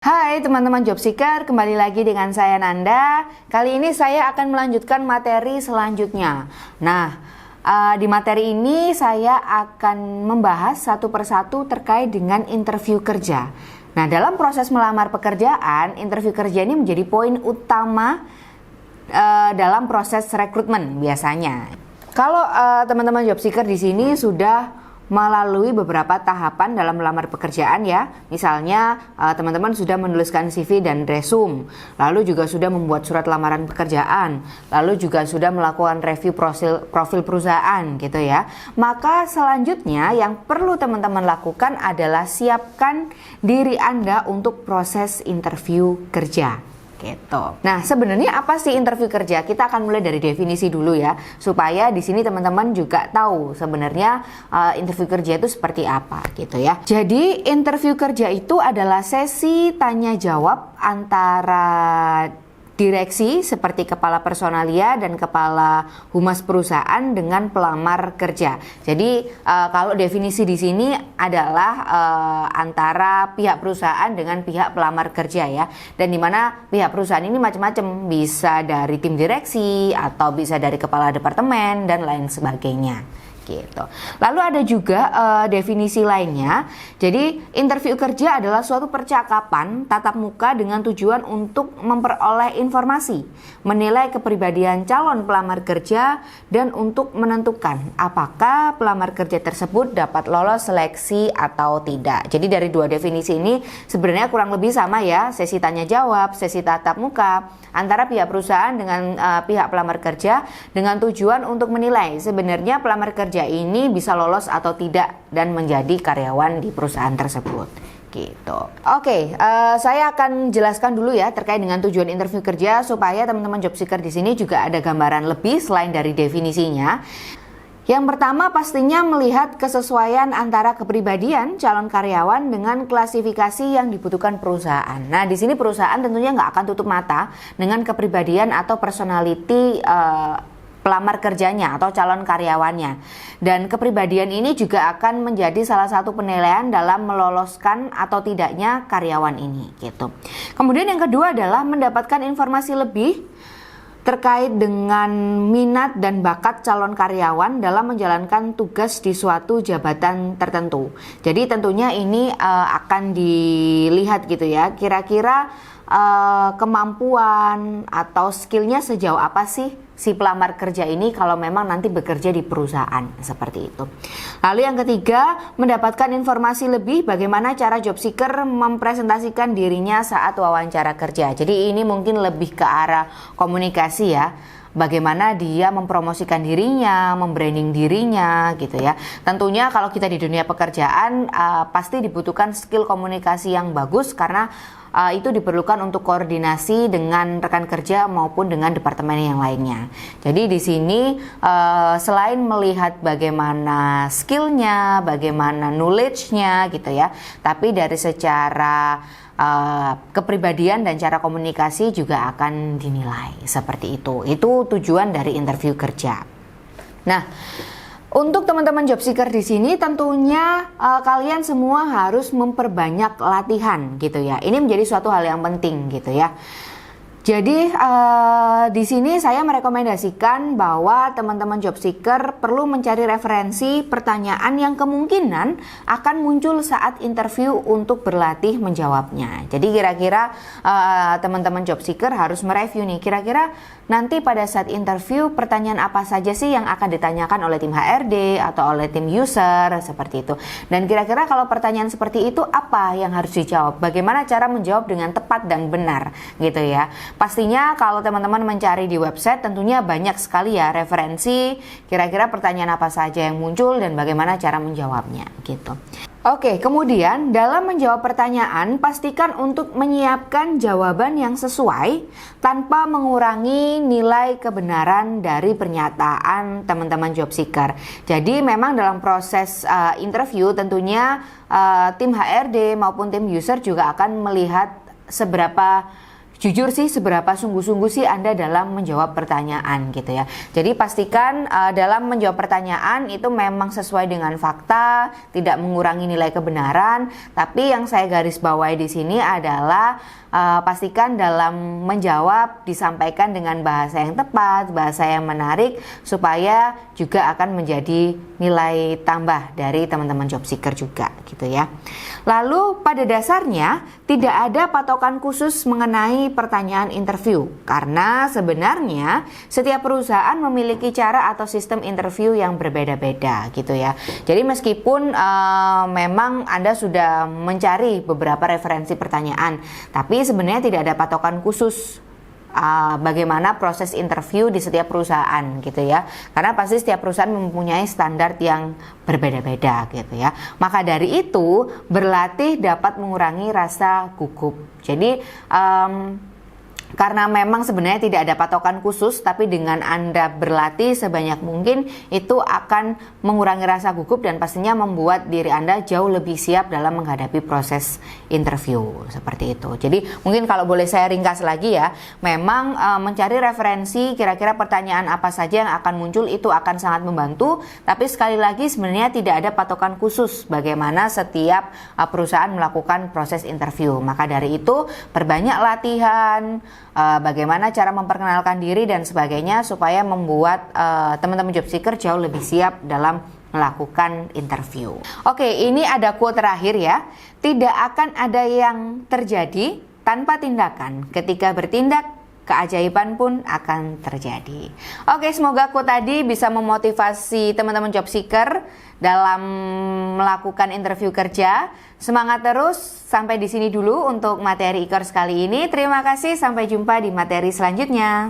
Hai teman-teman job seeker, kembali lagi dengan saya Nanda. Kali ini saya akan melanjutkan materi selanjutnya. Nah, di materi ini saya akan membahas satu persatu terkait dengan interview kerja. Nah, dalam proses melamar pekerjaan, interview kerja ini menjadi poin utama dalam proses rekrutmen biasanya. Kalau teman-teman job seeker di sini sudah melalui beberapa tahapan dalam melamar pekerjaan ya. Misalnya teman-teman sudah menuliskan CV dan resume, lalu juga sudah membuat surat lamaran pekerjaan, lalu juga sudah melakukan review profil perusahaan gitu ya. Maka selanjutnya yang perlu teman-teman lakukan adalah siapkan diri Anda untuk proses interview kerja. Gitu. Nah, sebenarnya apa sih interview kerja? Kita akan mulai dari definisi dulu ya, supaya di sini teman-teman juga tahu sebenarnya interview kerja itu seperti apa gitu ya. Jadi, interview kerja itu adalah sesi tanya jawab antara direksi seperti kepala personalia dan kepala humas perusahaan dengan pelamar kerja. Jadi kalau definisi di sini adalah antara pihak perusahaan dengan pihak pelamar kerja ya. Dan di mana pihak perusahaan ini macam-macam, bisa dari tim direksi atau bisa dari kepala departemen dan lain sebagainya. Gitu. Lalu ada juga definisi lainnya. Jadi interview kerja adalah suatu percakapan tatap muka dengan tujuan untuk memperoleh informasi, menilai kepribadian calon pelamar kerja, dan untuk menentukan apakah pelamar kerja tersebut dapat lolos seleksi atau tidak. Jadi dari dua definisi ini sebenarnya kurang lebih sama ya, sesi tanya jawab, sesi tatap muka antara pihak perusahaan dengan pihak pelamar kerja dengan tujuan untuk menilai sebenarnya pelamar kerja ini bisa lolos atau tidak dan menjadi karyawan di perusahaan tersebut gitu. Oke, saya akan jelaskan dulu ya terkait dengan tujuan interview kerja supaya teman-teman job seeker di sini juga ada gambaran lebih selain dari definisinya. Yang pertama pastinya melihat kesesuaian antara kepribadian calon karyawan dengan klasifikasi yang dibutuhkan perusahaan. Nah, di sini perusahaan tentunya nggak akan tutup mata dengan kepribadian atau personality pelamar kerjanya atau calon karyawannya. Dan kepribadian ini juga akan menjadi salah satu penilaian dalam meloloskan atau tidaknya karyawan ini gitu. Kemudian yang kedua adalah mendapatkan informasi lebih terkait dengan minat dan bakat calon karyawan dalam menjalankan tugas di suatu jabatan tertentu. Jadi tentunya ini akan dilihat gitu ya, kira-kira kemampuan atau skillnya sejauh apa sih si pelamar kerja ini kalau memang nanti bekerja di perusahaan seperti itu. Lalu yang ketiga, mendapatkan informasi lebih bagaimana cara job seeker mempresentasikan dirinya saat wawancara kerja. Jadi ini mungkin lebih ke arah komunikasi ya. Bagaimana dia mempromosikan dirinya, membranding dirinya gitu ya. Tentunya kalau kita di dunia pekerjaan pasti dibutuhkan skill komunikasi yang bagus karena itu diperlukan untuk koordinasi dengan rekan kerja maupun dengan departemen yang lainnya. Jadi di sini selain melihat bagaimana skillnya, bagaimana knowledge-nya gitu ya, tapi dari secara kepribadian dan cara komunikasi juga akan dinilai seperti itu. Itu tujuan dari interview kerja. Nah, untuk teman-teman job seeker di sini tentunya kalian semua harus memperbanyak latihan gitu ya. Ini menjadi suatu hal yang penting gitu ya. Jadi di sini saya merekomendasikan bahwa teman-teman job seeker perlu mencari referensi pertanyaan yang kemungkinan akan muncul saat interview untuk berlatih menjawabnya. Jadi kira-kira teman-teman job seeker harus mereview nih, kira-kira nanti pada saat interview pertanyaan apa saja sih yang akan ditanyakan oleh tim HRD atau oleh tim user seperti itu. Dan kira-kira kalau pertanyaan seperti itu apa yang harus dijawab? Bagaimana cara menjawab dengan tepat dan benar gitu ya. Pastinya kalau teman-teman mencari di website tentunya banyak sekali ya referensi kira-kira pertanyaan apa saja yang muncul dan bagaimana cara menjawabnya gitu. Oke, kemudian dalam menjawab pertanyaan pastikan untuk menyiapkan jawaban yang sesuai tanpa mengurangi nilai kebenaran dari pernyataan teman-teman job seeker. Jadi memang dalam proses interview tentunya tim HRD maupun tim user juga akan melihat seberapa jujur sih seberapa sungguh-sungguh sih Anda dalam menjawab pertanyaan gitu ya. Jadi pastikan dalam menjawab pertanyaan itu memang sesuai dengan fakta, tidak mengurangi nilai kebenaran. Tapi yang saya garis bawahi di sini adalah pastikan dalam menjawab disampaikan dengan bahasa yang tepat, bahasa yang menarik, supaya juga akan menjadi nilai tambah dari teman-teman job seeker juga gitu ya. Lalu pada dasarnya tidak ada patokan khusus mengenai pertanyaan interview, karena sebenarnya setiap perusahaan memiliki cara atau sistem interview yang berbeda-beda gitu ya. Jadi meskipun memang Anda sudah mencari beberapa referensi pertanyaan, tapi sebenarnya tidak ada patokan khusus bagaimana proses interview di setiap perusahaan gitu ya, karena pasti setiap perusahaan mempunyai standar yang berbeda-beda gitu ya. Maka dari itu berlatih dapat mengurangi rasa gugup. Jadi karena memang sebenarnya tidak ada patokan khusus, tapi dengan Anda berlatih sebanyak mungkin itu akan mengurangi rasa gugup dan pastinya membuat diri Anda jauh lebih siap dalam menghadapi proses interview seperti itu. Jadi mungkin kalau boleh saya ringkas lagi ya, memang mencari referensi kira-kira pertanyaan apa saja yang akan muncul itu akan sangat membantu, tapi sekali lagi sebenarnya tidak ada patokan khusus bagaimana setiap perusahaan melakukan proses interview. Maka dari itu perbanyak latihan, bagaimana cara memperkenalkan diri dan sebagainya supaya membuat teman-teman job seeker jauh lebih siap dalam melakukan interview. Oke, ini ada quote terakhir ya. Tidak akan ada yang terjadi tanpa tindakan. Ketika bertindak, keajaiban pun akan terjadi. Oke, semoga quote tadi bisa memotivasi teman-teman job seeker dalam melakukan interview kerja. Semangat terus, sampai di sini dulu untuk materi e-course kali ini. Terima kasih, sampai jumpa di materi selanjutnya.